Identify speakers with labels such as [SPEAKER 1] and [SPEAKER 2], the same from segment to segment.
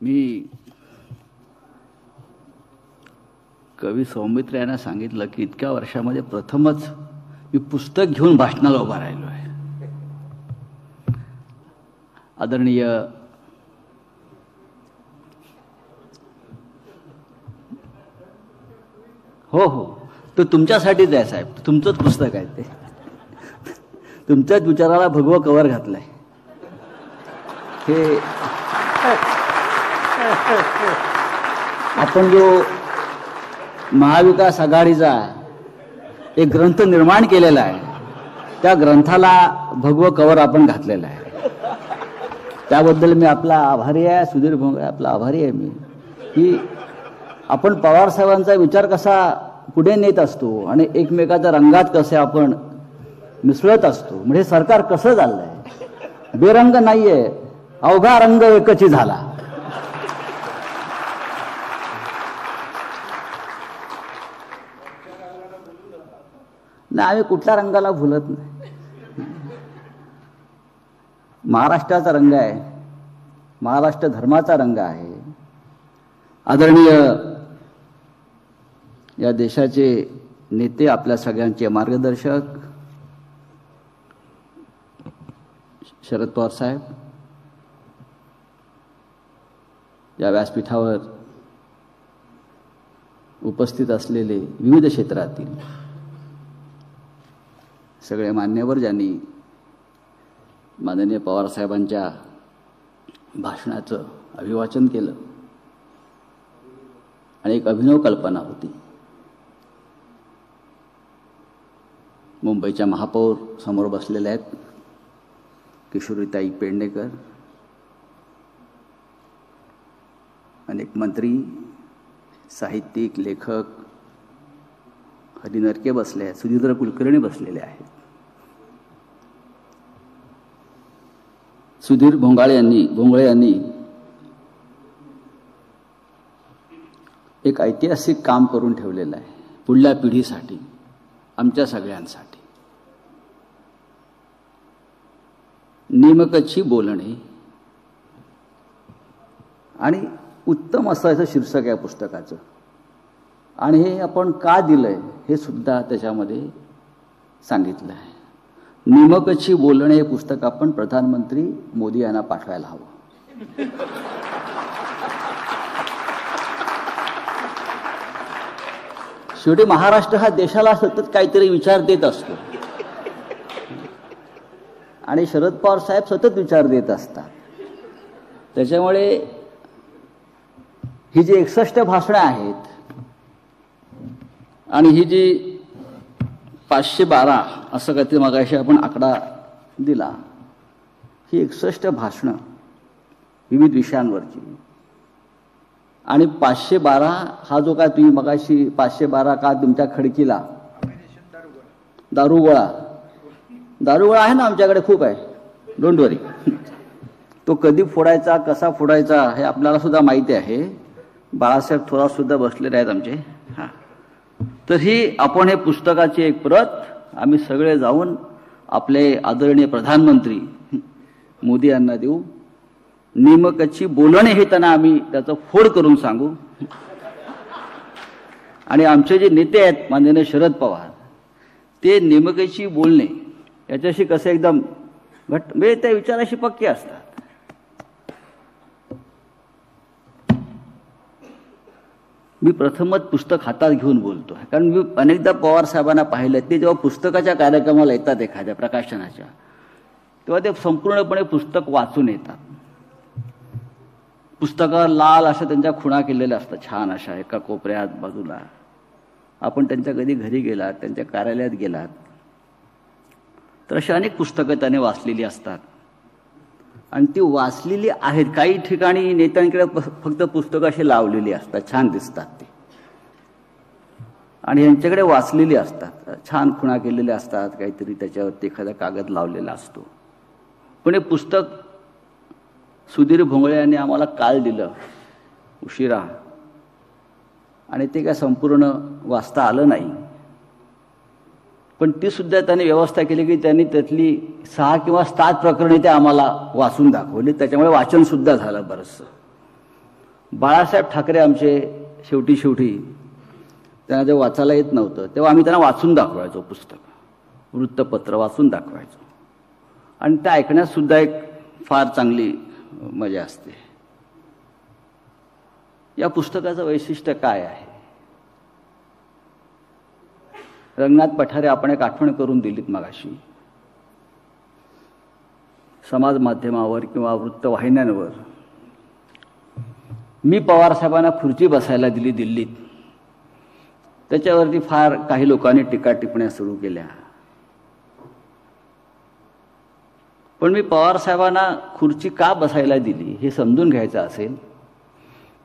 [SPEAKER 1] मी कवी सौमित्र यांना सांगितलं की इतक्या वर्षामध्ये प्रथमच मी पुस्तक घेऊन भाषणाला उभा राहिलो आहे. आदरणीय हो हो तो तुमच्यासाठीच आहे साहेब, तुमचंच पुस्तक आहे ते. तुमच्याच विचाराला भगवं कव्हर घातलंय. हे आपण जो महाविकास आघाडीचा एक ग्रंथ निर्माण केलेला आहे त्या ग्रंथाला भगवं कव्हर आपण घातलेलं आहे. त्याबद्दल मी आपला आभारी आहे. सुधीर भोंगळे आपला आभारी आहे मी की आपण पवार साहेबांचा विचार कसा पुढे नेत असतो आणि एकमेकाच्या रंगात कसे आपण मिसळत असतो. म्हणजे सरकार कसं चाललंय, बेरंग नाहीये, अवघा रंग एकची झाला. नाही, आम्ही कुठल्या रंगाला भुलत नाही. महाराष्ट्राचा रंग आहे, महाराष्ट्र धर्माचा रंग आहे. आदरणीय या देशाचे नेते, आपल्या सगळ्यांचे मार्गदर्शक शरद पवार साहेब, या व्यासपीठावर उपस्थित असलेले विविध क्षेत्रातील सगळे मान्यवर ज्यांनी माननीय पवार साहेबांच्या भाषणाचं अभिवाचन केलं आणि एक अभिनव कल्पना होती. मुंबईच्या महापौर समोर बसलेल्या आहेत, किशोरीताई पेडणेकर, अनेक मंत्री, साहित्यिक, लेखक, हरी नरके बसले आहेत, सुधींद्र कुलकर्णी बसलेले आहेत. सुधीर भोंगळे यांनी एक ऐतिहासिक काम करून ठेवलेलं आहे पुढल्या पिढीसाठी, आमच्या सगळ्यांसाठी. नेमकची बोलणे आणि उत्तम असं शीर्षक आहे पुस्तकाचं. आणि हे आपण का दिलंय हे सुद्धा त्याच्यामध्ये सांगितलं आहे. निमकची बोलणे हे पुस्तक आपण प्रधानमंत्री मोदी यांना पाठवायला हवं. शेवटी महाराष्ट्र हा देशाला सतत काहीतरी विचार देत असतो आणि शरद पवार साहेब सतत विचार देत असतात. त्याच्यामुळे ही जी 61 भाषणं आहेत आणि ही जी 512 असं काहीतरी मगाशी आपण आकडा दिला, ही 61 भाषणं विविध विषयांवरची. आणि 512 हा जो काय तुम्ही मगाशी 512 का तुमच्या खडकीला दारुगोळा आहे ना, आमच्याकडे खूप आहे, डोंट वरी. तो कधी फोडायचा, कसा फोडायचा हे आपल्याला सुद्धा माहिती आहे. बाळासाहेब थोरात सुद्धा बसलेले आहेत आमचे. हां, तर ही आपण हे पुस्तकाची एक प्रत आम्ही सगळे जाऊन आपले आदरणीय प्रधानमंत्री मोदी यांना देऊ. नेमकची बोलणे हे त्यांना आम्ही त्याचं फोड करून सांगू. आणि आमचे जे नेते आहेत माननीय शरद पवार, ते नेमकची बोलणे याच्याशी कसे एकदम घट्ट म्हणजे त्या विचाराशी पक्के असतात. मी प्रथमच पुस्तक हातात घेऊन बोलतो आहे, कारण मी अनेकदा पवार साहेबांना पाहिलं, ते जेव्हा पुस्तकाच्या कार्यक्रमाला येतात एखाद्या प्रकाशनाच्या, तेव्हा ते संपूर्णपणे पुस्तक वाचून येतात. पुस्तकावर लाल अशा त्यांच्या खुणा केलेल्या असतात, छान अशा एका कोपऱ्यात बाजूला. आपण त्यांच्या कधी घरी गेलात, त्यांच्या कार्यालयात गेलात तर अशी अनेक पुस्तकं त्याने वाचलेली असतात आणि ती वाचलेली आहेत. काही ठिकाणी नेत्यांकडे फक्त पुस्तकं अशी लावलेली असतात, छान दिसतात ते, आणि यांच्याकडे वाचलेली असतात, छान खुणा केलेल्या असतात, काहीतरी त्याच्यावरती एखादा कागद लावलेला असतो. पण हे पुस्तक सुधीर भोंगळे यांनी आम्हाला काल दिलं उशिरा, आणि ते काय संपूर्ण वाचता आलं नाही. पण ती सुद्धा त्यांनी व्यवस्था केली की त्यांनी त्यातली 6 किंवा 7 प्रकरणे ते आम्हाला वाचून दाखवली. त्याच्यामुळे वाचन सुद्धा झालं बरंचसं. बाळासाहेब ठाकरे आमचे शेवटी त्यांना जेव्हा वाचायला येत नव्हतं तेव्हा आम्ही त्यांना वाचून दाखवायचो, पुस्तक वृत्तपत्र वाचून दाखवायचो, आणि त्या ऐकण्यात सुद्धा एक फार चांगली मजा असते. या पुस्तकाचं वैशिष्ट्य काय आहे? रंगनाथ पठारे आपण एक आठवण करून दिलीत मगाशी. समाज माध्यमावर किंवा वृत्तवाहिन्यांवर मी पवारसाहेबांना खुर्ची बसायला दिली दिल्लीत, त्याच्यावरती फार काही लोकांनी टीका टिप्पण्या सुरू केल्या. पण मी पवारसाहेबांना खुर्ची का बसायला दिली हे समजून घ्यायचं असेल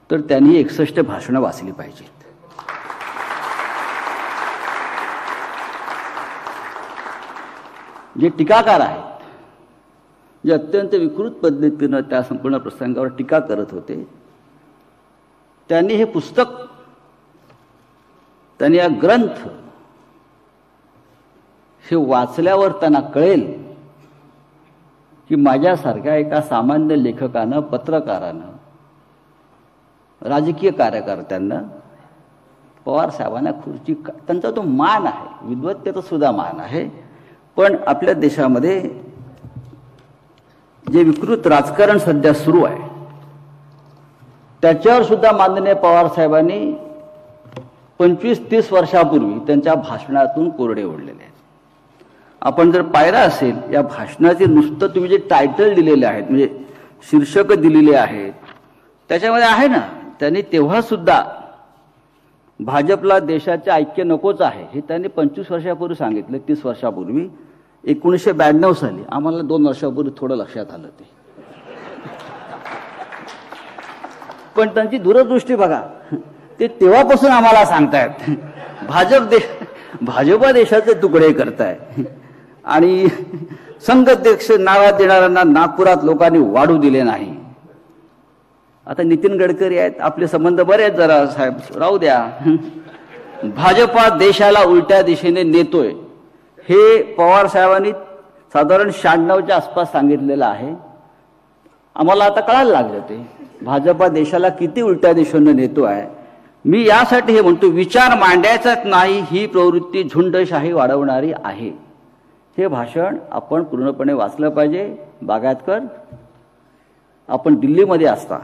[SPEAKER 1] तर त्यांनी 61 भाषणं वाचली पाहिजेत. जे टीकाकार आहेत, जे अत्यंत विकृत पद्धतीनं त्या संपूर्ण प्रसंगावर टीका करत होते, त्यांनी हे पुस्तक, त्यांनी हा ग्रंथ हे वाचल्यावर त्यांना कळेल की माझ्यासारख्या एका सामान्य लेखकानं, पत्रकारानं, राजकीय कार्यकर्त्यांना पवारसाहेबांना खुर्ची, त्यांचा तो मान आहे, विद्वत्तेचा सुद्धा मान आहे. पण आपल्या देशामध्ये जे विकृत राजकारण सध्या सुरू आहे त्याच्यावर सुद्धा माननीय पवारसाहेबांनी 25-30 वर्षापूर्वी त्यांच्या भाषणातून कोरडे ओढलेले आहेत. आपण जर पाहिलं असेल या भाषणाचे नुसतं तुम्ही जे टायटल दिलेले आहेत, म्हणजे शीर्षक दिलेले आहेत, त्याच्यामध्ये आहे ना, त्यांनी तेव्हा सुद्धा भाजपला देशाचे ऐक्य नकोच आहे हे त्यांनी 25 वर्षापूर्वी सांगितलं, 30 वर्षापूर्वी. 1992 साली आम्हाला 2 वर्षापूर्वी थोडं लक्षात आलं ते. पण त्यांची दूरदृष्टी बघा, ते तेव्हापासून आम्हाला सांगतायत भाजपा देशाचे तुकडे करताय आणि संघाध्यक्ष नावात देणाऱ्यांना नागपुरात लोकांनी वाढू दिले नाही. आता नितीन गडकरी आहेत, आपले संबंध बरे आहेत, जरा साहेब राहू द्या. भाजपा देशाला उलट्या दिशेने नेतोय हे पवार साहेबांनी साधारण 96च्या आसपास सांगितलेलं आहे. आम्हाला आता कळायला लागलं ते भाजपा देशाला किती उलट्या दिशेने नेतो आहे. मी यासाठी हे म्हणतो, विचार मांडायचाच नाही ही प्रवृत्ती झुंडशाही वाढवणारी आहे. हे भाषण आपण पूर्णपणे वाचलं पाहिजे. बागायतकर, आपण दिल्लीमध्ये असता,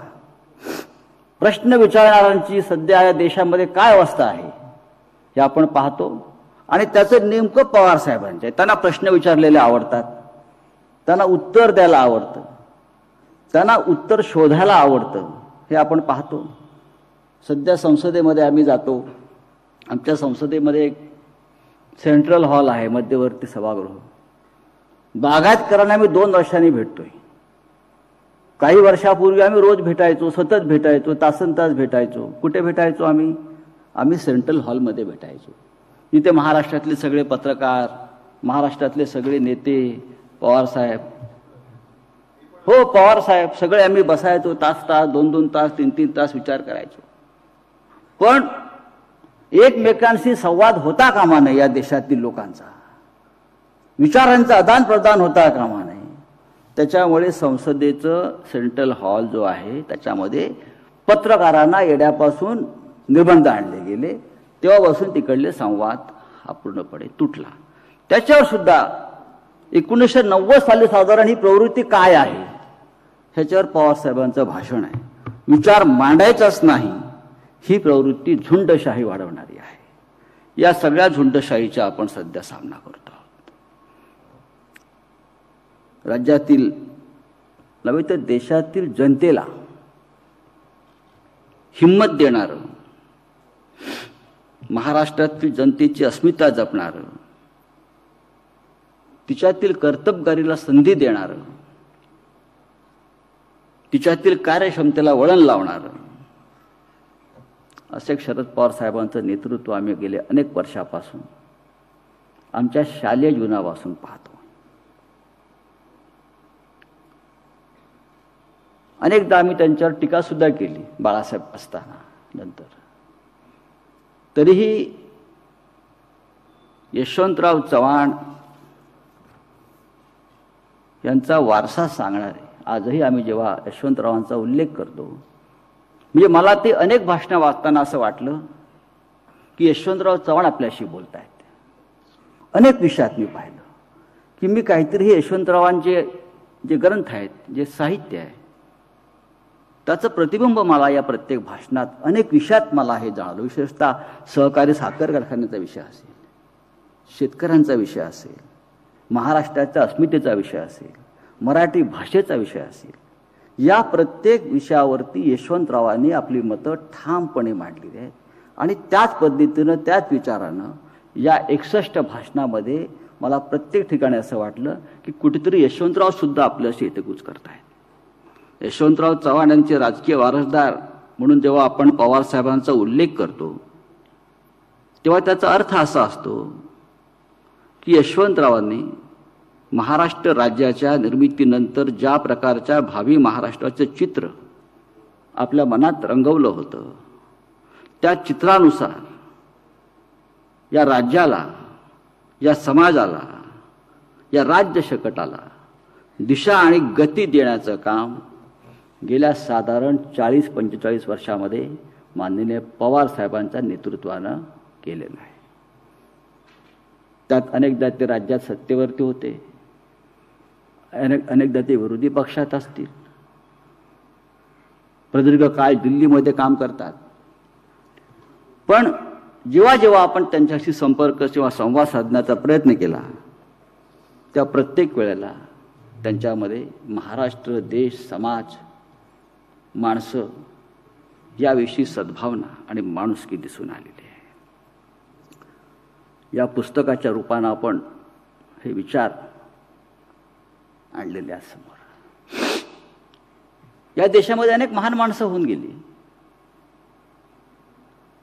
[SPEAKER 1] प्रश्न विचारणाऱ्यांची सध्या या देशामध्ये काय अवस्था आहे हे आपण पाहतो, आणि त्याचं नेमकं पवार साहेबांचे, त्यांना प्रश्न विचारलेले आवडतात, त्यांना उत्तर द्यायला आवडतं, त्यांना उत्तर शोधायला आवडतं, हे आपण पाहतो. सध्या संसदेमध्ये आम्ही जातो, आमच्या संसदेमध्ये एक सेंट्रल हॉल आहे, मध्यवर्ती सभागृह. बागायतकरांना आम्ही 2 वर्षांनी भेटतोय. काही वर्षापूर्वी आम्ही रोज भेटायचो, सतत भेटायचो, तासनतास भेटायचो. कुठे भेटायचो आम्ही सेंट्रल हॉलमध्ये भेटायचो. इथे महाराष्ट्रातले सगळे पत्रकार, महाराष्ट्रातले सगळे नेते, पवारसाहेब, हो पवारसाहेब, सगळे आम्ही बसायचो, तास 2-2 तास, 3-3 तास विचार करायचो. पण एकमेकांशी संवाद होता कामा नये. या देशातील लोकांचा विचारांचं आदान प्रदान होता कामा नये. त्याच्यामुळे संसदेचं सेंट्रल हॉल जो आहे त्याच्यामध्ये पत्रकारांना येण्यापासून निर्बंध आणले गेले. तेव्हापासून तिकडले संवाद हा पूर्णपणे तुटला. त्याच्यावर सुद्धा 1990 साली साधारण ही प्रवृत्ती काय आहे ह्याच्यावर पवारसाहेबांचं भाषण आहे. विचार मांडायचाच नाही ही प्रवृत्ती झुंडशाही वाढवणारी आहे. या सगळ्या झुंडशाहीचा आपण सध्या सामना करतो आहोत. राज्यातील नव्हे तर देशातील जनतेला हिम्मत देणारं, महाराष्ट्रातील जनतेची अस्मिता जपणारं, तिच्यातील कर्तबगारीला संधी देणारं, तिच्यातील कार्यक्षमतेला वळण लावणारं असे शरद पवार साहेबांचं नेतृत्व आम्ही गेले अनेक वर्षापासून आमच्या शालेय जीवनापासून पाहतो. अनेकदा आम्ही त्यांच्यावर टीका सुद्धा केली बाळासाहेब असताना. नंतर तरीही यशवंतराव चव्हाण यांचा वारसा सांगणारे आजही आम्ही जेव्हा यशवंतरावांचा उल्लेख करतो, म्हणजे मला ते अनेक भाषणं वाचताना असं वाटलं की यशवंतराव चव्हाण आपल्याशी बोलतायत. अनेक विषयात मी पाहिलं की मी काहीतरी हे यशवंतरावांचे जे ग्रंथ आहेत, जे साहित्य आहे, त्याचं प्रतिबिंब मला या प्रत्येक भाषणात अनेक विषयात मला हे जाणवलं. विशेषतः सहकारी साखर कारखान्याचा विषय असेल, शेतकऱ्यांचा विषय असेल, महाराष्ट्राच्या अस्मितेचा विषय असेल, मराठी भाषेचा विषय असेल, या प्रत्येक विषयावरती यशवंतरावांनी आपली मतं ठामपणे मांडलेली आहेत. आणि त्याच पद्धतीनं, त्याच विचारानं या 61 भाषणामध्ये मला प्रत्येक ठिकाणी असं वाटलं की कुठेतरी यशवंतराव सुद्धा आपल्याशी हितगुज करतायत. यशवंतराव चव्हाण यांचे राजकीय वारसदार म्हणून जेव्हा आपण पवार साहेबांचा उल्लेख करतो तेव्हा त्याचा अर्थ असा असतो की यशवंतरावांनी महाराष्ट्र राज्याच्या निर्मितीनंतर ज्या प्रकारच्या भावी महाराष्ट्राचं चित्र आपल्या मनात रंगवलं होतं, त्या चित्रानुसार या राज्याला, या समाजाला, या राज्य शकटाला दिशा आणि गती देण्याचं काम गेल्या साधारण 40-45 वर्षामध्ये माननीय पवार साहेबांच्या नेतृत्वानं केलेलं आहे. त्यात अनेकदा ते राज्यात सत्तेवरती होते, अनेकदा ते विरोधी पक्षात असतील, प्रदीर्घ काळ दिल्लीमध्ये काम करतात. पण जेव्हा जेव्हा आपण त्यांच्याशी संपर्क किंवा संवाद साधण्याचा प्रयत्न केला त्या प्रत्येक वेळेला त्यांच्यामध्ये महाराष्ट्र, देश, समाज, माणसं याविषयी सद्भावना आणि माणुसकी दिसून आलेली आहे. या पुस्तकाच्या रूपानं आपण हे विचार आणलेले आहेत समोर. या देशामध्ये अनेक महान माणसं होऊन गेली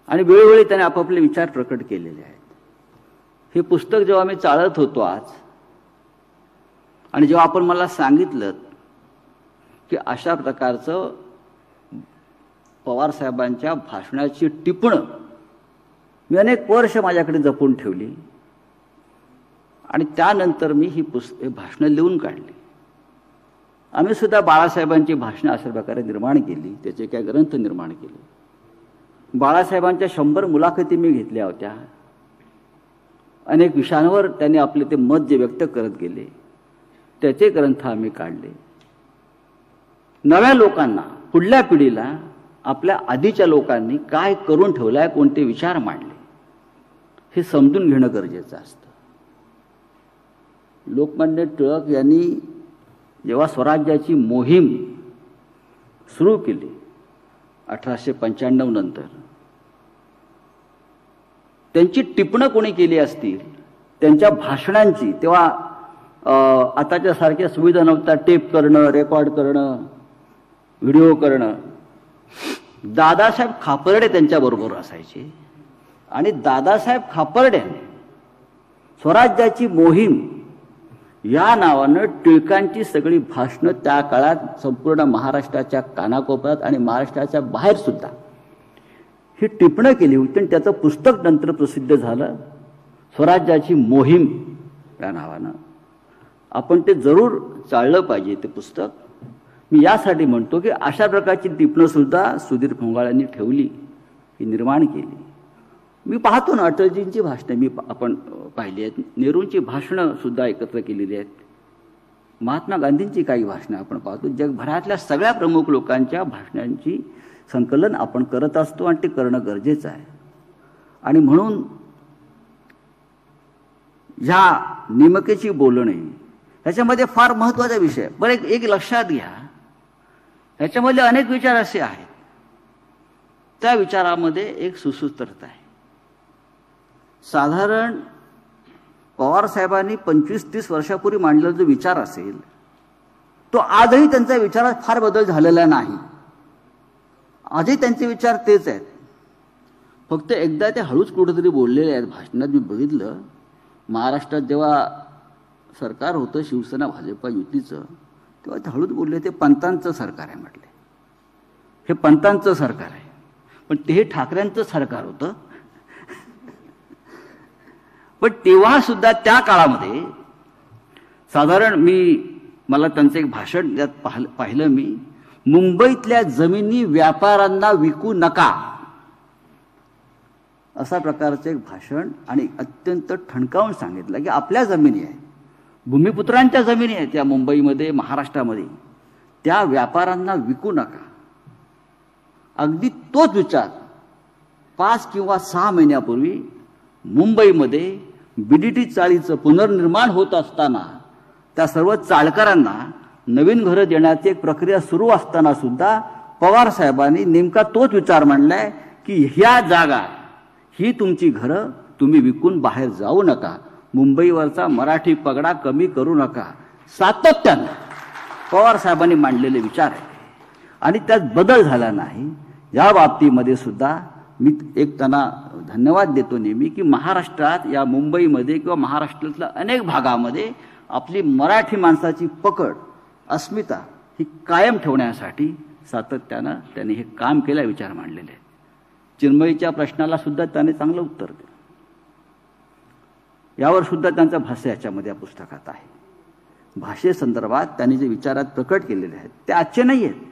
[SPEAKER 1] आणि वेळोवेळी त्याने आपापले विचार प्रकट केलेले आहेत. हे पुस्तक जेव्हा मी चाळत होतो आज, आणि जेव्हा आपण मला सांगितलं की अशा प्रकारचं पवार साहेबांच्या भाषणाची टिपणं मी अनेक वर्ष माझ्याकडे जपून ठेवली आणि त्यानंतर मी ही भाषणं लिहून काढली. आम्ही सुद्धा बाळासाहेबांची भाषणं अशा प्रकारे निर्माण केली, त्याचे काही ग्रंथ निर्माण केले. बाळासाहेबांच्या 100 मुलाखती मी घेतल्या होत्या. अनेक विषयांवर त्यांनी आपले ते मत जे व्यक्त करत गेले त्याचे ग्रंथ आम्ही काढले. नव्या लोकांना, पुढल्या पिढीला आपल्या आधीच्या लोकांनी काय करून ठेवलंय, कोणते विचार मांडले हे समजून घेणं गरजेचं असतं. लोकमान्य टिळक यांनी जेव्हा स्वराज्याची मोहीम सुरू केली 1895 नंतर, त्यांची टिपणं कोणी केली असतील त्यांच्या भाषणांची, तेव्हा आताच्या सारख्या सुविधा नव्हत्या, टेप करणं, रेकॉर्ड करणं, व्हिडिओ करणं. दादासाहेब खापर्डे त्यांच्याबरोबर असायचे आणि दादासाहेब खापर्ड्याने स्वराज्याची मोहीम या नावानं टिळकांची सगळी भाषणं त्या काळात संपूर्ण महाराष्ट्राच्या कानाकोपऱ्यात आणि महाराष्ट्राच्या बाहेर सुद्धा ही टिपणं केली होती. आणि त्याचं पुस्तक नंतर प्रसिद्ध झालं, स्वराज्याची मोहीम या नावानं. आपण ते जरूर चाळलं पाहिजे ते पुस्तक. मी यासाठी म्हणतो की अशा प्रकारची टिपणं सुद्धा सुधीर फुंगाळ यांनी ठेवली, ही निर्माण केली. मी पाहतो ना, अटलजींची भाषणं आपण पाहिली आहेत, नेहरूंची भाषणं सुद्धा एकत्र केलेली आहेत, महात्मा गांधींची काही भाषणं आपण पाहतो. जगभरातल्या सगळ्या प्रमुख लोकांच्या भाषणांची संकलन आपण करत असतो आणि ते करणं गरजेचं आहे. आणि म्हणून ह्या निमकेची बोलणे ह्याच्यामध्ये फार महत्त्वाचा विषय. बरं, एक लक्षात घ्या, ह्याच्यामध्ये अनेक विचार असे आहेत, त्या विचारामध्ये एक सुसूत्रता आहे. साधारण पवार साहेबांनी 25-30 वर्षापूर्वी मांडलेला जो विचार असेल तो आजही त्यांच्या विचारात फार बदल झालेला नाही. आजही त्यांचे विचार तेच आहेत. फक्त एकदा ते हळूच कुठेतरी बोललेले आहेत भाषणात. मी बघितलं, महाराष्ट्रात जेव्हा सरकार होतं शिवसेना भाजपा युतीचं, तेव्हा ते हळूच बोलले, ते पंतांचं सरकार आहे म्हटले. हे पंतांचं सरकार आहे, पण ते हे ठाकरेंचं सरकार होतं. पण तेव्हा सुद्धा त्या काळामध्ये साधारण मला त्यांचं एक भाषण त्यात पाहिलं मी, मुंबईतल्या जमिनी व्यापाऱ्यांना विकू नका, असा प्रकारचं एक भाषण, आणि अत्यंत ठणकावून सांगितलं की आपल्या जमिनी आहेत, भूमिपुत्रांच्या जमिनी आहेत या मुंबईमध्ये, महाराष्ट्रामध्ये, त्या व्यापाऱ्यांना विकू नका. अगदी तोच विचार 5 किंवा 6 महिन्यापूर्वी मुंबईमध्ये बीडीटी चाळीचं पुनर्निर्माण होत असताना त्या सर्व चाळकरांना नवीन घरं देण्याची एक प्रक्रिया सुरू असताना सुद्धा पवार साहेबांनी नेमका तोच विचार मांडलाय की ह्या जागा, ही तुमची घरं, तुम्ही विकून बाहेर जाऊ नका, मुंबईवरचा मराठी पगडा कमी करू नका. सातत्यानं पवार साहेबांनी मांडलेले विचार आहे आणि त्यात बदल झाला नाही. या बाबतीमध्ये सुद्धा मी एक त्यांना धन्यवाद देतो नेहमी की महाराष्ट्रात, या मुंबईमध्ये किंवा महाराष्ट्रातल्या अनेक भागामध्ये आपली मराठी माणसाची पकड, अस्मिता ही कायम ठेवण्यासाठी सातत्यानं त्यांनी हे काम केलं, विचार मांडलेले आहेत. चिन्मयीच्या प्रश्नाला सुद्धा त्याने चांगलं उत्तर दिलं. यावर सुद्धा त्यांचा भाष्य याच्यामध्ये या पुस्तकात आहे. भाषेसंदर्भात त्यांनी जे विचारात प्रकट केलेले आहेत ते आजचे नाही आहेत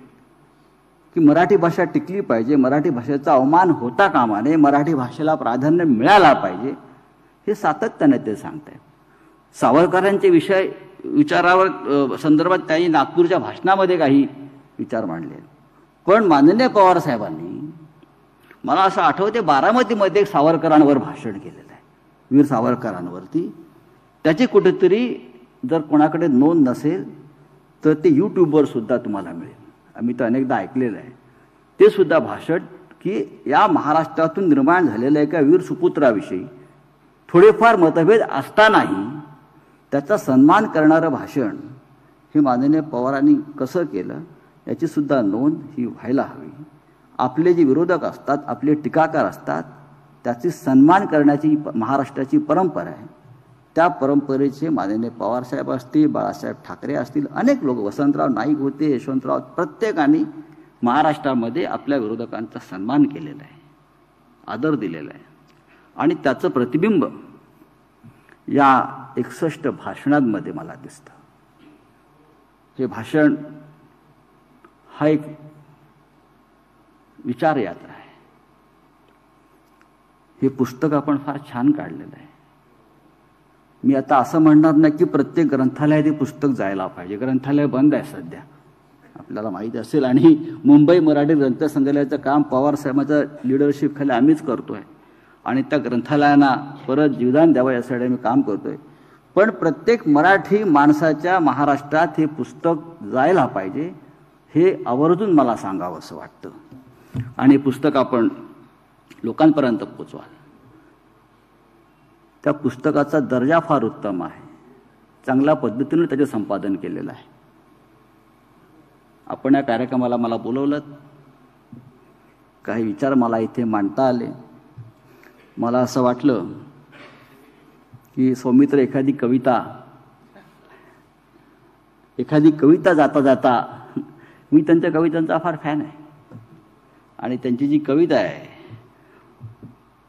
[SPEAKER 1] की मराठी भाषा टिकली पाहिजे, मराठी भाषेचा अवमान होता कामा नये, मराठी भाषेला प्राधान्य मिळाला पाहिजे, हे सातत्याने ते सांगतायत. सावरकरांचे विचारावर संदर्भात त्यांनी नागपूरच्या भाषणामध्ये काही विचार मांडले. पण माननीय पवार साहेबांनी, मला असं आठवते, बारामतीमध्ये एक सावरकरांवर भाषण केलेलं आहे, वीर सावरकरांवरती. त्याची कुठेतरी जर कोणाकडे नोंद नसेल तर ते यूट्यूबवर सुद्धा तुम्हाला मिळेल. आम्ही तर अनेकदा ऐकलेलं आहे ते सुद्धा भाषण, की या महाराष्ट्रातून निर्माण झालेल्या एका वीर सुपुत्राविषयी थोडेफार मतभेद असतानाही त्याचा सन्मान करणारं भाषण हे माननीय पवारांनी कसं केलं याची सुद्धा नोंद ही व्हायला हवी. आपले जे विरोधक असतात, आपले टीकाकार असतात, त्याची सन्मान करण्याची महाराष्ट्राची परंपरा आहे. त्या परंपरेचे माननीय पवारसाहेब असतील, बाळासाहेब ठाकरे असतील, अनेक लोक, वसंतराव नाईक होते, यशवंतराव, प्रत्येकाने महाराष्ट्रामध्ये आपल्या विरोधकांचा सन्मान केलेला आहे, आदर दिलेला आहे. आणि त्याचं प्रतिबिंब या 61 भाषणांमध्ये मला दिसतं. हे भाषण हा एक विचार यात्रा आहे. हे पुस्तक आपण फार छान काढलेलं आहे. मी आता असं म्हणणार नाही की प्रत्येक ग्रंथालयात हे पुस्तक जायला पाहिजे. ग्रंथालय बंद आहे सध्या, आपल्याला माहिती असेल. आणि मुंबई मराठी ग्रंथसंग्रहालयाचं काम पवार साहेबांच्या लिडरशिप खाली आम्हीच करतोय आणि त्या ग्रंथालयांना परत जीवदान द्यावं यासाठी आम्ही काम करतोय. पण प्रत्येक मराठी माणसाच्या महाराष्ट्रात हे पुस्तक जायला पाहिजे, हे आवर्जून मला सांगावं असं वाटतं. आणि पुस्तक आपण लोकांपर्यंत पोचवाल. त्या पुस्तकाचा दर्जा फार उत्तम आहे, चांगल्या पद्धतीने त्याचे संपादन केलेलं आहे. आपण या कार्यक्रमाला मला बोलवलं, काही विचार मला इथे मांडता आले. मला असं वाटलं की सौमित्र एखादी कविता जाता जाता, मी त्यांच्या कवितांचा फार फॅन आहे, आणि त्यांची जी कविता आहे,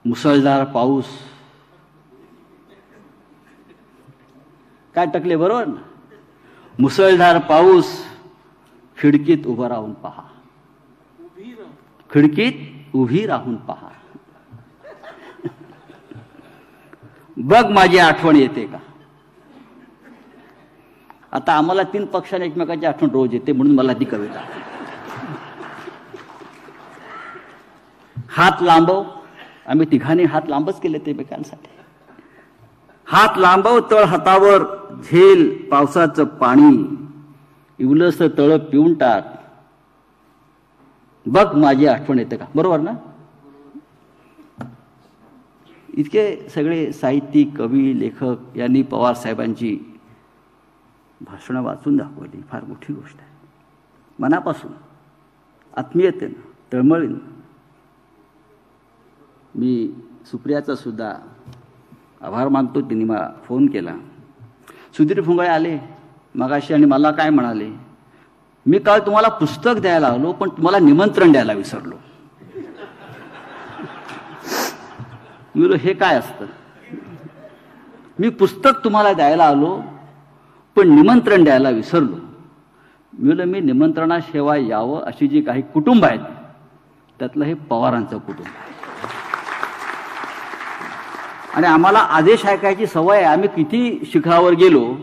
[SPEAKER 1] मुसळधार पाऊस, काय टकले बरोबर ना, मुसळधार पाऊस खिडकीत उभं राहून पहा, खिडकीत उभी राहून पहा, बघ माझी आठवण येते का. आता आम्हाला 3 पक्षाने एकमेकांची आठवण रोज येते, म्हणून मला ती कविता. हात लांबव, आम्ही तिघांनी हात लांबच केले ते एकमेकांसाठी. हात लांबव तळ हातावर झेल पावसाचं पाणी, इवलस तळ पिऊन टाक, बघ माझी आठवण येते का. बरोबर ना. इतके सगळे साहित्यिक, कवी, लेखक यांनी पवार साहेबांची भाषणं वाचून दाखवली. फार मोठी गोष्ट आहे. मनापासून, आत्मीयतेनं, तळमळीनं. मी सुप्रियाचा सुद्धा आभार मानतो, तिने मला फोन केला. सुधीर फुंगळे आले मगाशी आणि मला काय म्हणाले, मी काल तुम्हाला पुस्तक द्यायला आलो पण तुम्हाला निमंत्रण द्यायला विसरलो. मी हे काय असतं, मी पुस्तक तुम्हाला द्यायला आलो पण निमंत्रण द्यायला विसरलो. मी निमंत्रणाशिवाय यावं अशी जी काही कुटुंब आहेत त्यातलं हे पवारांचं कुटुंब आहे. आणि आम्हाला आदेश ऐकायची सवय आहे. आम्ही किती शिखरावर गेलो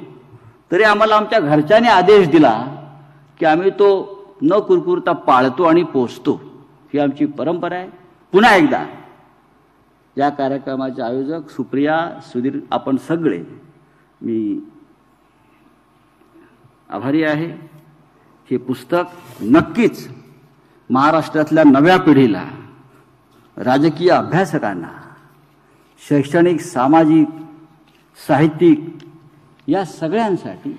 [SPEAKER 1] तरी आम्हाला आमच्या घरच्यांनी आदेश दिला की आम्ही तो न कुरकुरता पाळतो आणि पोचतो. ही आमची परंपरा आहे. पुन्हा एकदा या कार्यक्रमाचे आयोजक सुप्रिया, सुधीर, आपण सगळे मी आभारी आहे. हे पुस्तक नक्कीच महाराष्ट्रातल्या नव्या पिढीला, राजकीय अभ्यासकांना, शैक्षणिक, सामाजिक, साहित्यिक या सगळ्यांसाठी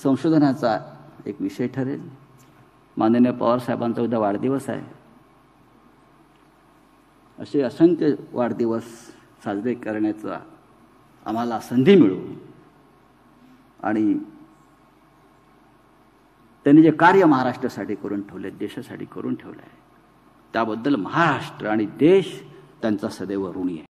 [SPEAKER 1] संशोधनाचा एक विषय ठरेल. माननीय पवार साहेबांचा उद्या वाढदिवस आहे. असे असंख्य वाढदिवस साजरे करण्याचा आम्हाला संधी मिळो आणि त्यांनी जे कार्य महाराष्ट्रासाठी करून ठेवले, देशासाठी करून ठेवलं आहे, त्याबद्दल महाराष्ट्र आणि देश त्यांचा सदैव ऋणी आहे.